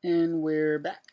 And we're back.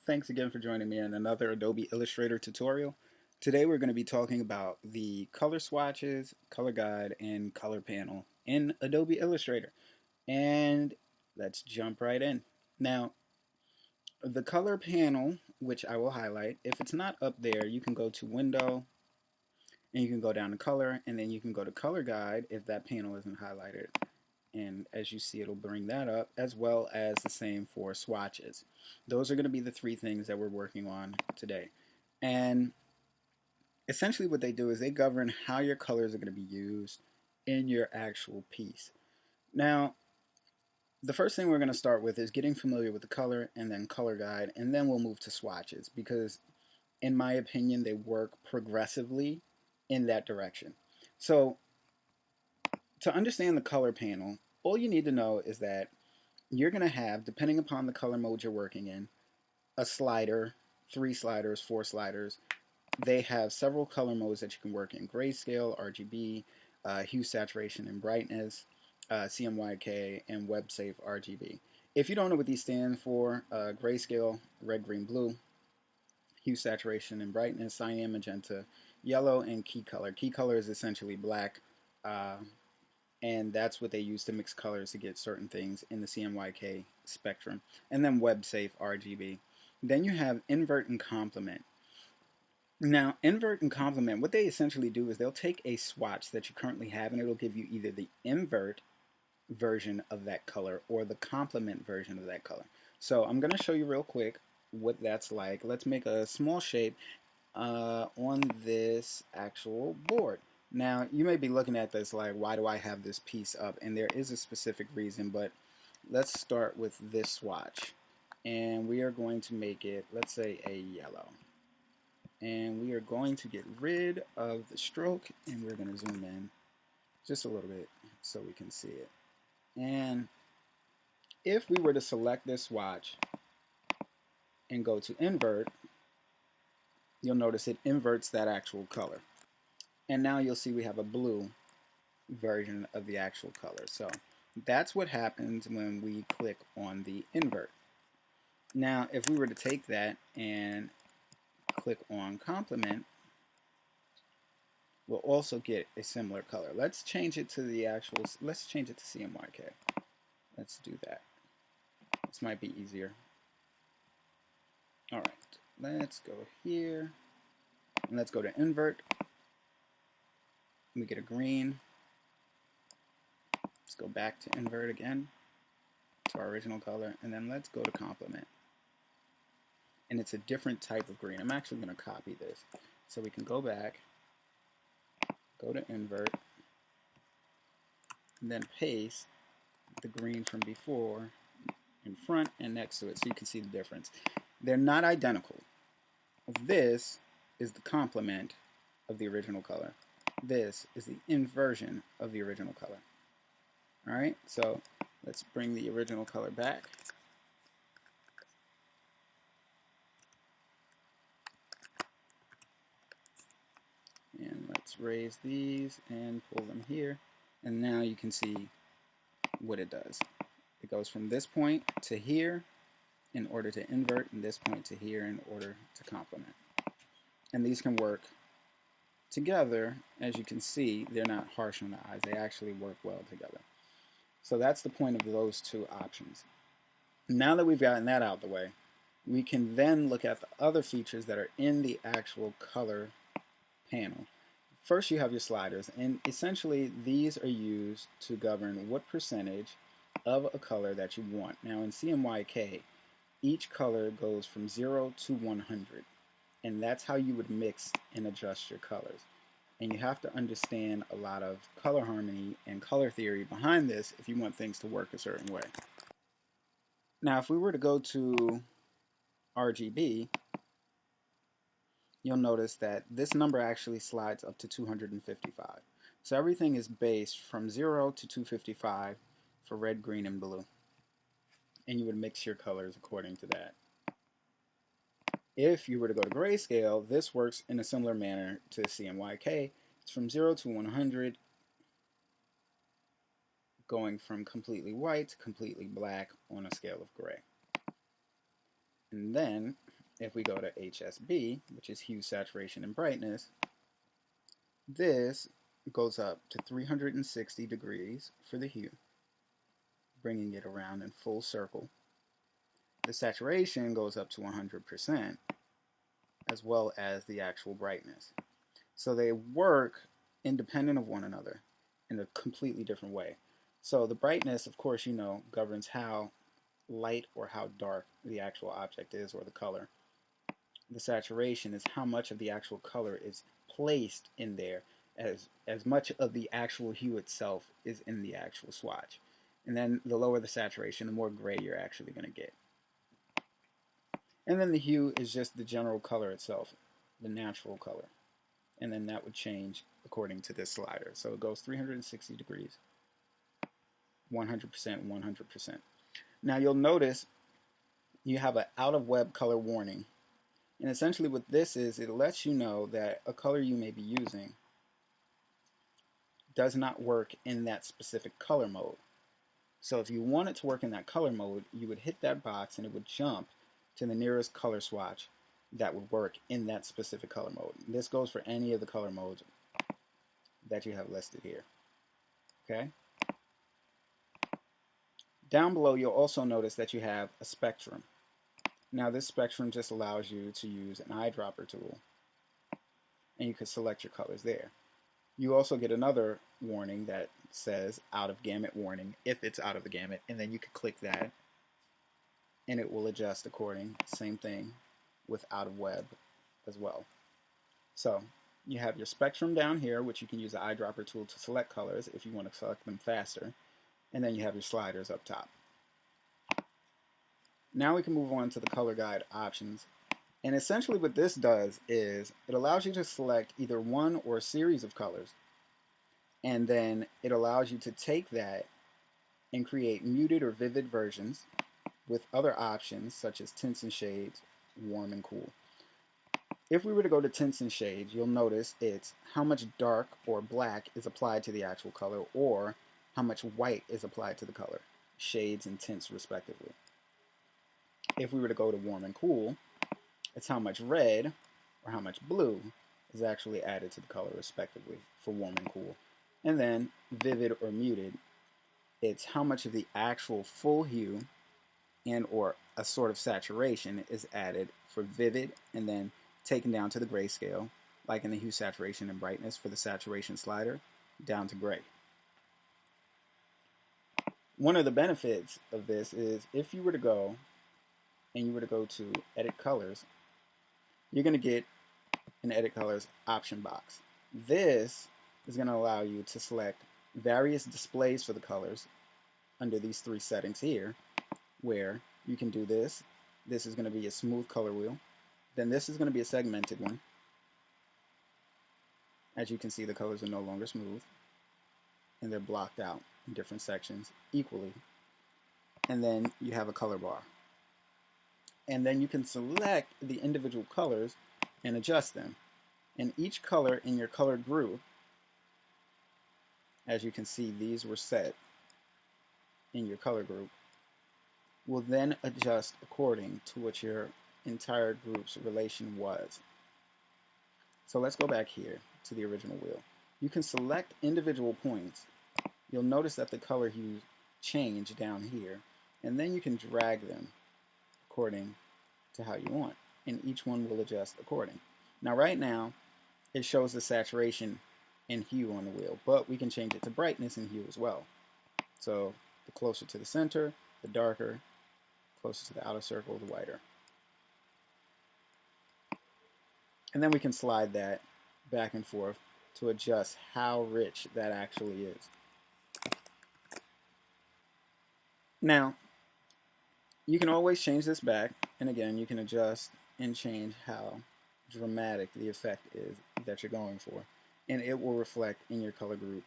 Thanks again for joining me in another Adobe Illustrator tutorial. Today we're going to be talking about the color swatches, color guide, and color panel in Adobe Illustrator. And let's jump right in. Now, the color panel, which I will highlight, if it's not up there, you can go to Window, and you can go down to Color, and then you can go to Color Guide if that panel isn't highlighted. And as you see, it'll bring that up, as well as the same for swatches. Those are going to be the three things that we're working on today. And essentially what they do is they govern how your colors are going to be used in your actual piece. Now, the first thing we're going to start with is getting familiar with the color and then color guide, and then we'll move to swatches because, in my opinion, they work progressively in that direction. So, to understand the color panel, all you need to know is that you're going to have, depending upon the color mode you're working in, a slider, 3 sliders, 4 sliders. They have several color modes that you can work in: grayscale, RGB, hue, saturation, and brightness, CMYK, and web safe RGB. If you don't know what these stand for, grayscale, red, green, blue; hue, saturation, and brightness, cyan, magenta, yellow; and key color. Key color is essentially black. And that's what they use to mix colors to get certain things in the CMYK spectrum. And then web safe RGB. Then you have invert and complement. Now, invert and complement, what they essentially do is they'll take a swatch that you currently have and it'll give you either the invert version of that color or the complement version of that color. So I'm going to show you real quick what that's like. Let's make a small shape on this actual board. Now, you may be looking at this like, why do I have this piece up? And there is a specific reason, but let's start with this swatch. And we are going to make it, let's say, a yellow. And we are going to get rid of the stroke, and we're going to zoom in just a little bit so we can see it. And if we were to select this swatch and go to invert, you'll notice it inverts that actual color. And now you'll see we have a blue version of the actual color. So that's what happens when we click on the invert. Now, if we were to take that and click on complement, we'll also get a similar color. Let's change it to the actual, let's change it to CMYK. Let's do that. This might be easier. All right, let's go here and let's go to invert. We get a green. Let's go back to invert again to our original color, and then let's go to complement. And it's a different type of green. I'm actually going to copy this so we can go back, go to invert, and then paste the green from before in front and next to it so you can see the difference. They're not identical. This is the complement of the original color. This is the inversion of the original color. Alright, so let's bring the original color back. And let's raise these and pull them here. And now you can see what it does. It goes from this point to here in order to invert, and this point to here in order to complement. And these can work together. As you can see, they're not harsh on the eyes. They actually work well together. So that's the point of those two options. Now that we've gotten that out of the way, we can then look at the other features that are in the actual color panel. First, you have your sliders, and essentially these are used to govern what percentage of a color that you want. Now in CMYK, each color goes from 0 to 100, and that's how you would mix and adjust your colors. And you have to understand a lot of color harmony and color theory behind this if you want things to work a certain way. Now, if we were to go to RGB, you'll notice that this number actually slides up to 255. So everything is based from 0 to 255 for red, green, and blue. And you would mix your colors according to that. If you were to go to grayscale, this works in a similar manner to CMYK. It's from 0 to 100. going from completely white to completely black on a scale of gray. And then if we go to HSB, which is hue, saturation, and brightness, this goes up to 360 degrees for the hue, bringing it around in full circle. The saturation goes up to 100%, as well as the actual brightness. So they work independent of one another in a completely different way. So the brightness, of course, governs how light or how dark the actual object is, or the color. The saturation is how much of the actual color is placed in there, as much of the actual hue itself is in the actual swatch. And then the lower the saturation, the more gray you're actually going to get. And then the hue is just the general color itself, the natural color. And then that would change according to this slider. So it goes 360 degrees, 100%, 100%. Now you'll notice you have an out of web color warning. And essentially what this is, it lets you know that a color you may be using does not work in that specific color mode. So if you want it to work in that color mode, you would hit that box and it would jump to the nearest color swatch that would work in that specific color mode. This goes for any of the color modes that you have listed here. Okay? Down below, you'll also notice that you have a spectrum. Now this spectrum just allows you to use an eyedropper tool, and you can select your colors there. You also get another warning that says out of gamut warning if it's out of the gamut, and then you can click that and it will adjust according. Same thing with out of web as well. So you have your spectrum down here, which you can use the eyedropper tool to select colors if you want to select them faster, and then you have your sliders up top. Now we can move on to the color guide options. And essentially what this does is it allows you to select either one or a series of colors, and then it allows you to take that and create muted or vivid versions with other options such as tints and shades, warm and cool. If we were to go to tints and shades, you'll notice it's how much dark or black is applied to the actual color, or how much white is applied to the color, shades and tints respectively. If we were to go to warm and cool, it's how much red or how much blue is actually added to the color respectively for warm and cool. And then vivid or muted, it's how much of the actual full hue and or a sort of saturation is added for vivid, and then taken down to the grayscale, like in the hue, saturation, and brightness for the saturation slider, down to gray. One of the benefits of this is if you were to go and you were to go to edit colors, you're going to get an edit colors option box. This is going to allow you to select various displays for the colors under these three settings here, where you can do this. This is going to be a smooth color wheel. Then this is going to be a segmented one. As you can see, the colors are no longer smooth, and they're blocked out in different sections equally. And then you have a color bar. And then you can select the individual colors and adjust them. And each color in your color group, as you can see, these were set in your color group, will then adjust according to what your entire group's relation was. So let's go back here to the original wheel. You can select individual points. You'll notice that the color hues change down here, and then you can drag them according to how you want, and each one will adjust according. Now right now it shows the saturation and hue on the wheel, but we can change it to brightness and hue as well. So the closer to the center, the darker; closer to the outer circle, the whiter. And then we can slide that back and forth to adjust how rich that actually is. Now, you can always change this back, and again, you can adjust and change how dramatic the effect is that you're going for, and it will reflect in your color group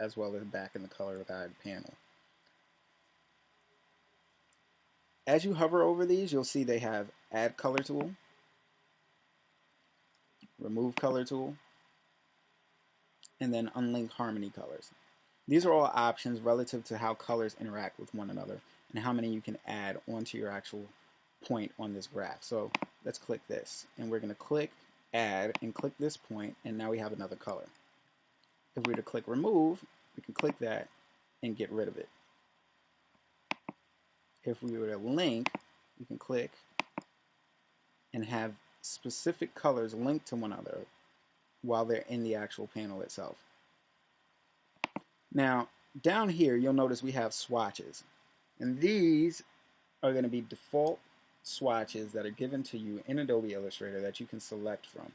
as well as back in the color guide panel. As you hover over these, you'll see they have Add Color Tool, Remove Color Tool, and then Unlink Harmony Colors. These are all options relative to how colors interact with one another and how many you can add onto your actual point on this graph. So let's click this, and we're going to click add and click this point, and now we have another color. If we were to click remove, we can click that and get rid of it. If we were to link, we can click and have specific colors linked to one another while they're in the actual panel itself. Now, down here, you'll notice we have swatches. And these are going to be default swatches that are given to you in Adobe Illustrator that you can select from.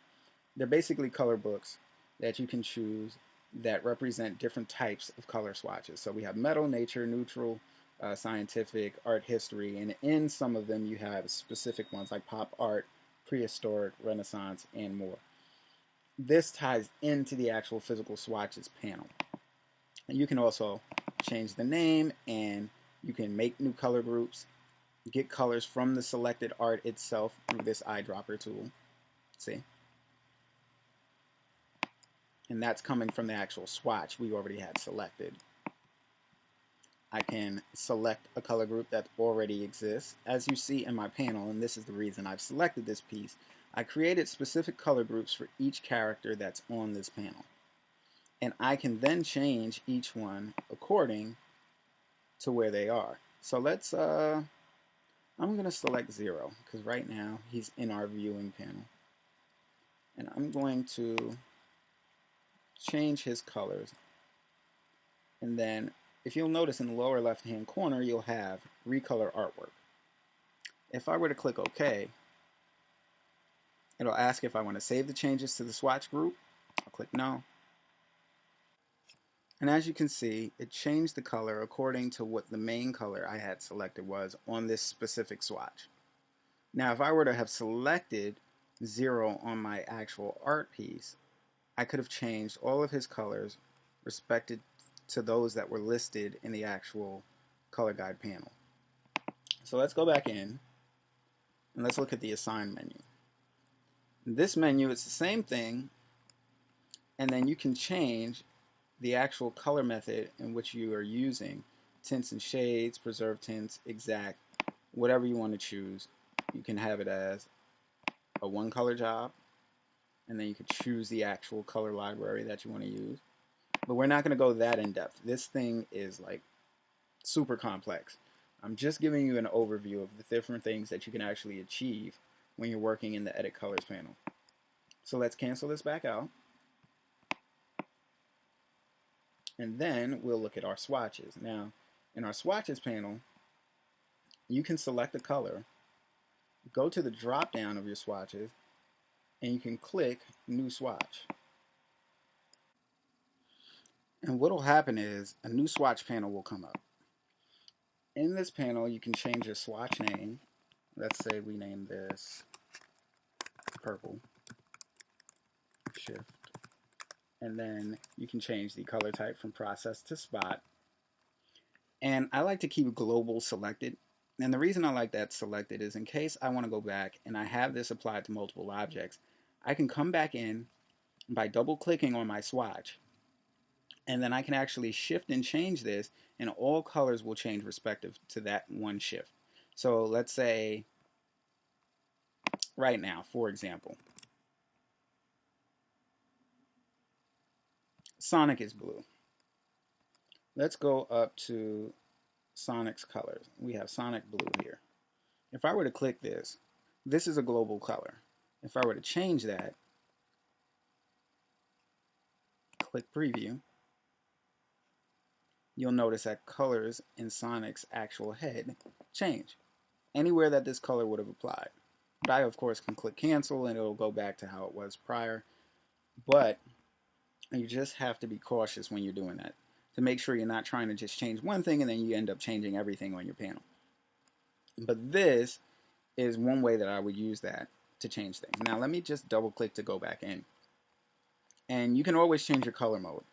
They're basically color books that you can choose that represent different types of color swatches. So we have metal, nature, neutral, scientific, art history, and in some of them you have specific ones like pop art, prehistoric, Renaissance, and more. This ties into the actual physical swatches panel. And you can also change the name, and you can make new color groups, get colors from the selected art itself through this eyedropper tool. See? And that's coming from the actual swatch we already had selected. I can select a color group that already exists. As you see in my panel, and this is the reason I've selected this piece, I created specific color groups for each character that's on this panel. And I can then change each one according to where they are. So let's, I'm going to select 0, because right now he's in our viewing panel. And I'm going to change his colors. And then, if you'll notice in the lower left-hand corner, you'll have recolor artwork. If I were to click OK, it'll ask if I want to save the changes to the swatch group. I'll click no. And as you can see, it changed the color according to what the main color I had selected was on this specific swatch. Now, if I were to have selected 0 on my actual art piece, I could have changed all of his colors respected to those that were listed in the actual color guide panel. So let's go back in and let's look at the assign menu. In this menu, it's the same thing, and then you can change the actual color method in which you are using. Tints and shades, preserve tints, exact, whatever you want to choose. You can have it as a one color job, and then you could choose the actual color library that you want to use. But we're not going to go that in depth. This thing is like super complex. I'm just giving you an overview of the different things that you can actually achieve when you're working in the edit colors panel. So let's cancel this back out. And then we'll look at our swatches. Now, in our swatches panel, you can select a color, go to the drop down of your swatches, and you can click new swatch. And what will happen is a new swatch panel will come up. In this panel, you can change your swatch name. Let's say we name this purple, shift. And then you can change the color type from process to spot. And I like to keep global selected. And the reason I like that selected is in case I want to go back and I have this applied to multiple objects, I can come back in by double clicking on my swatch. And then I can actually shift and change this, and all colors will change respective to that one shift. So let's say right now, for example, Sonic is blue. Let's go up to Sonic's colors. We have Sonic blue here. If I were to click this, this is a global color. If I were to change that, click preview, you'll notice that colors in Sonic's actual head change anywhere that this color would have applied. But I, of course, can click cancel and it'll go back to how it was prior. But you just have to be cautious when you're doing that to make sure you're not trying to just change one thing and then you end up changing everything on your panel. But this is one way that I would use that to change things. Now let me just double click to go back in. And you can always change your color mode.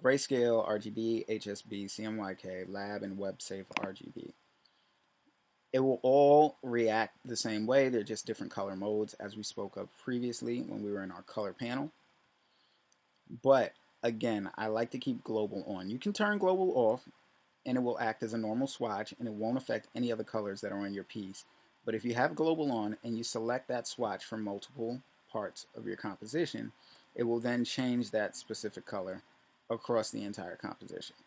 Grayscale, RGB, HSB, CMYK, Lab, and WebSafe RGB. It will all react the same way. They're just different color modes as we spoke of previously when we were in our color panel. But Again, I like to keep global on. You can turn global off and it will act as a normal swatch and it won't affect any other colors that are on your piece. But if you have global on and you select that swatch from multiple parts of your composition, it will then change that specific color across the entire composition.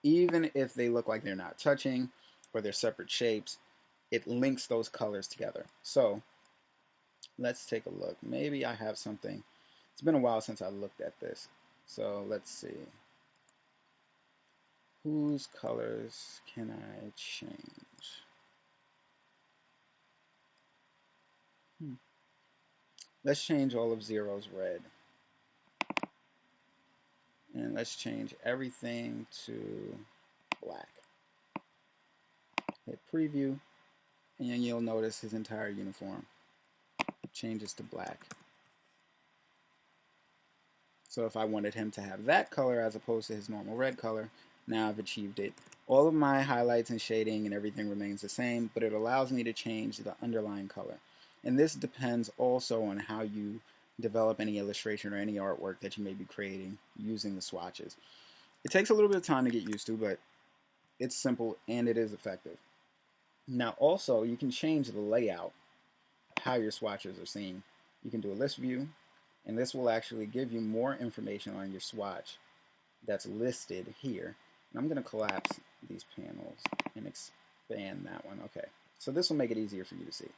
Even if they look like they're not touching or they're separate shapes, it links those colors together. So let's take a look. Maybe I have something. It's been a while since I looked at this. So let's see. Whose colors can I change? Let's change all of Zero's red. And let's change everything to black. Hit preview, and you'll notice his entire uniform changes to black. So if I wanted him to have that color as opposed to his normal red color, now I've achieved it. All of my highlights and shading and everything remains the same, but it allows me to change the underlying color. And this depends also on how you develop any illustration or any artwork that you may be creating using the swatches. It takes a little bit of time to get used to, but it's simple and it is effective. Now also, you can change the layout, how your swatches are seen. You can do a list view, and this will actually give you more information on your swatch that's listed here. And I'm going to collapse these panels and expand that one. Okay, so this will make it easier for you to see.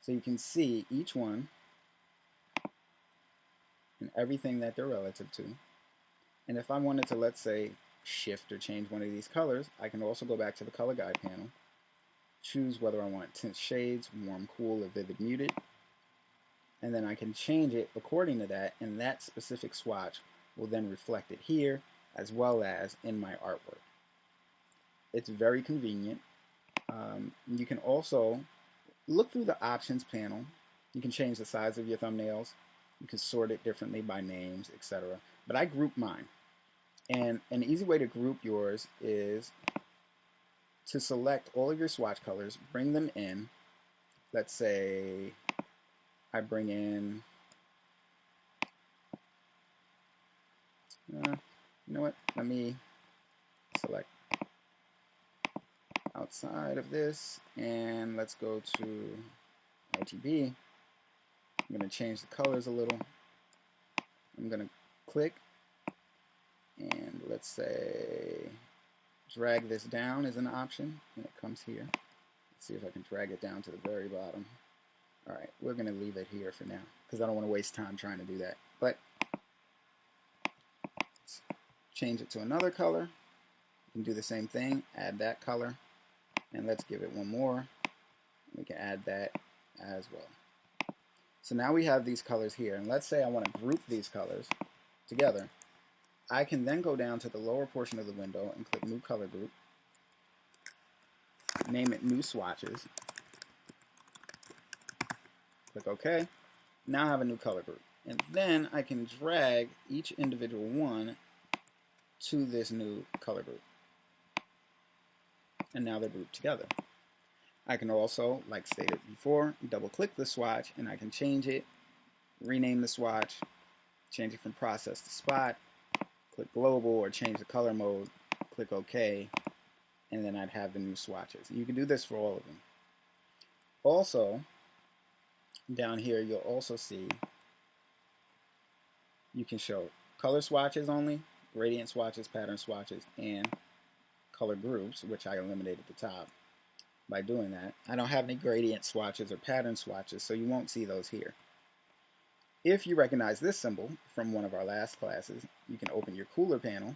So you can see each one and everything that they're relative to. And if I wanted to, let's say, shift or change one of these colors, I can also go back to the color guide panel, choose whether I want tints, shades, warm, cool, or vivid, muted, and then I can change it according to that, and that specific swatch will then reflect it here as well as in my artwork. It's very convenient. You can also look through the options panel. You can change the size of your thumbnails. You can sort it differently by names, etc. But I group mine. And an easy way to group yours is to select all of your swatch colors, bring them in. Let's say I bring in, you know what, let me select outside of this and let's go to RGB. I'm going to change the colors a little. I'm going to click and let's say drag this down is an option, and it comes here. Let's see if I can drag it down to the very bottom. Alright, we're going to leave it here for now because I don't want to waste time trying to do that. But let's change it to another color. You can do the same thing, add that color, and let's give it one more. We can add that as well. So now we have these colors here, and let's say I want to group these colors together. I can then go down to the lower portion of the window and click New Color Group, name it New Swatches, click OK. Now I have a new color group. And then I can drag each individual one to this new color group. And now they're grouped together. I can also, like stated before, double click the swatch and I can change it, rename the swatch, change it from process to spot, click global or change the color mode, click OK, and then I'd have the new swatches. You can do this for all of them. Also, down here you'll also see you can show color swatches only, gradient swatches, pattern swatches, and color groups, which I eliminated at the top by doing that. I don't have any gradient swatches or pattern swatches, so you won't see those here. If you recognize this symbol from one of our last classes, you can open your Cooler panel,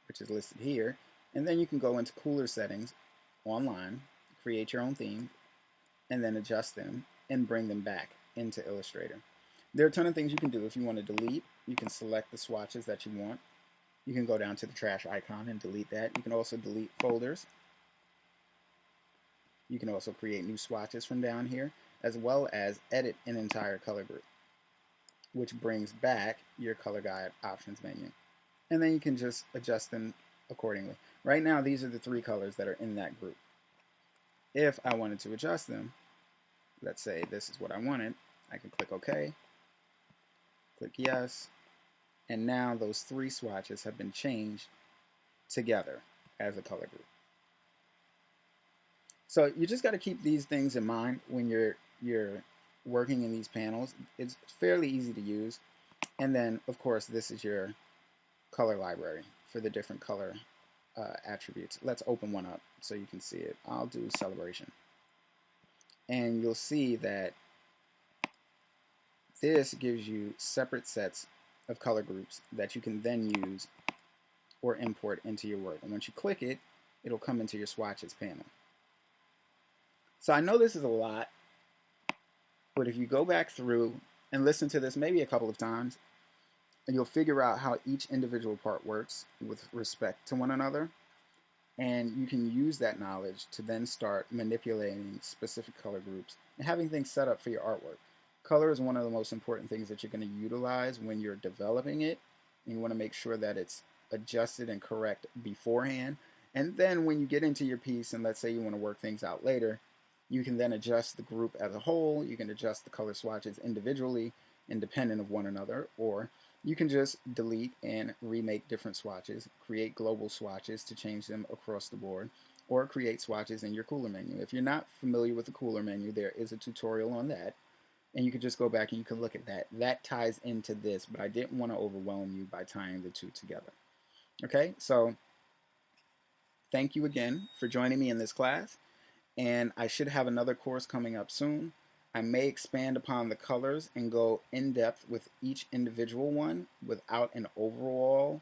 which is listed here, and then you can go into Cooler settings online, create your own theme, and then adjust them and bring them back into Illustrator. There are a ton of things you can do. If you want to delete, you can select the swatches that you want. You can go down to the trash icon and delete that. You can also delete folders. You can also create new swatches from down here, as well as edit an entire color group, which brings back your color guide options menu. And then you can just adjust them accordingly. Right now, these are the three colors that are in that group. If I wanted to adjust them, let's say this is what I wanted, I can click OK, click yes, And now those 3 swatches have been changed together as a color group. So you just got to keep these things in mind when you're working in these panels. It's fairly easy to use. And then, of course, this is your color library for the different color attributes. Let's open one up so you can see it. I'll do Celebration. And you'll see that this gives you separate sets of color groups that you can then use or import into your work. And once you click it, it'll come into your Swatches panel. So I know this is a lot, but if you go back through and listen to this maybe a couple of times, you'll figure out how each individual part works with respect to one another. And you can use that knowledge to then start manipulating specific color groups and having things set up for your artwork. Color is one of the most important things that you're going to utilize when you're developing it. And you want to make sure that it's adjusted and correct beforehand. And then when you get into your piece, and let's say you want to work things out later, you can then adjust the group as a whole. You can adjust the color swatches individually, independent of one another, or you can just delete and remake different swatches, create global swatches to change them across the board, or create swatches in your cooler menu. If you're not familiar with the cooler menu, there is a tutorial on that, and you can just go back and you can look at that. That ties into this, but I didn't want to overwhelm you by tying the two together. Okay, so thank you again for joining me in this class. And I should have another course coming up soon. I may expand upon the colors and go in depth with each individual one without an overall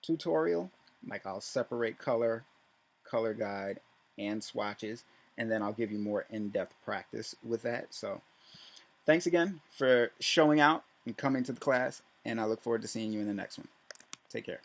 tutorial. Like I'll separate color, color guide, and swatches, and then I'll give you more in-depth practice with that. So thanks again for showing out and coming to the class, and I look forward to seeing you in the next one. Take care.